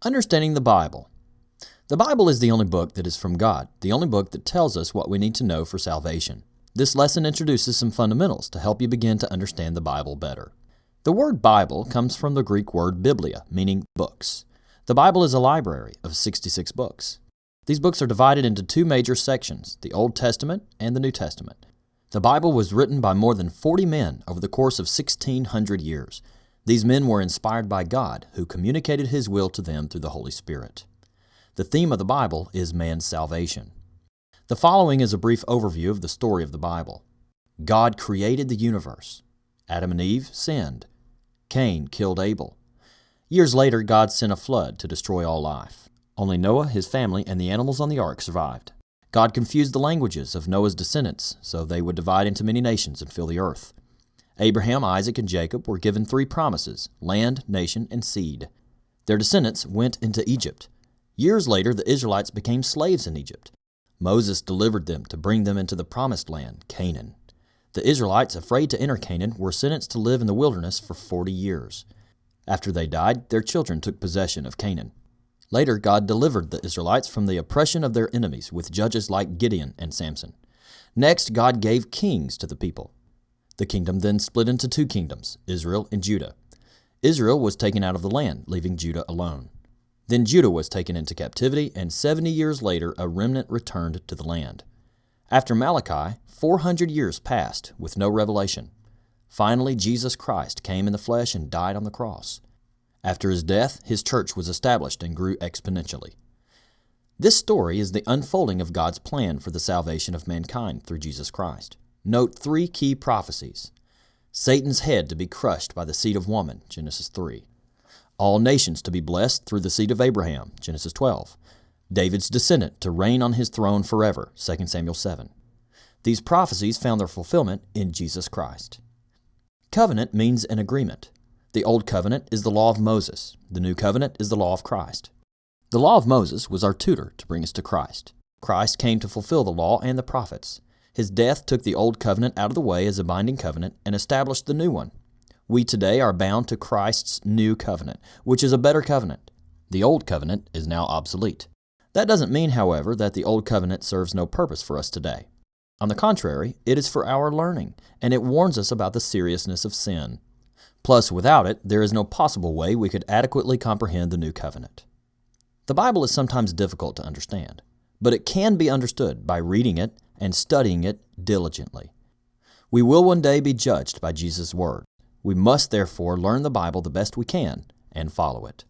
Understanding the Bible. The Bible is the only book that is from God, the only book that tells us what we need to know for salvation. This lesson introduces some fundamentals to help you begin to understand the Bible better. The word Bible comes from the Greek word biblia, meaning books. The Bible is a library of 66 books. These books are divided into two major sections, the Old Testament and the New Testament. The Bible was written by more than 40 men over the course of 1,600 years. These men were inspired by God, who communicated His will to them through the Holy Spirit. The theme of the Bible is man's salvation. The following is a brief overview of the story of the Bible. God created the universe. Adam and Eve sinned. Cain killed Abel. Years later, God sent a flood to destroy all life. Only Noah, his family, and the animals on the ark survived. God confused the languages of Noah's descendants so they would divide into many nations and fill the earth. Abraham, Isaac, and Jacob were given 3 promises: land, nation, and seed. Their descendants went into Egypt. Years later, the Israelites became slaves in Egypt. Moses delivered them to bring them into the promised land, Canaan. The Israelites, afraid to enter Canaan, were sentenced to live in the wilderness for 40 years. After they died, their children took possession of Canaan. Later, God delivered the Israelites from the oppression of their enemies with judges like Gideon and Samson. Next, God gave kings to the people. The kingdom then split into 2 kingdoms, Israel and Judah. Israel was taken out of the land, leaving Judah alone. Then Judah was taken into captivity, and 70 years later a remnant returned to the land. After Malachi, 400 years passed with no revelation. Finally, Jesus Christ came in the flesh and died on the cross. After his death, his church was established and grew exponentially. This story is the unfolding of God's plan for the salvation of mankind through Jesus Christ. Note 3 key prophecies. Satan's head to be crushed by the seed of woman, Genesis 3. All nations to be blessed through the seed of Abraham, Genesis 12. David's descendant to reign on his throne forever, 2 Samuel 7. These prophecies found their fulfillment in Jesus Christ. Covenant means an agreement. The Old Covenant is the law of Moses. The New Covenant is the law of Christ. The law of Moses was our tutor to bring us to Christ. Christ came to fulfill the law and the prophets. His death took the Old Covenant out of the way as a binding covenant and established the new one. We today are bound to Christ's new covenant, which is a better covenant. The Old Covenant is now obsolete. That doesn't mean, however, that the Old Covenant serves no purpose for us today. On the contrary, it is for our learning, and it warns us about the seriousness of sin. Plus, without it, there is no possible way we could adequately comprehend the new covenant. The Bible is sometimes difficult to understand, but it can be understood by reading it and studying it diligently. We will one day be judged by Jesus' word. We must therefore learn the Bible the best we can and follow it.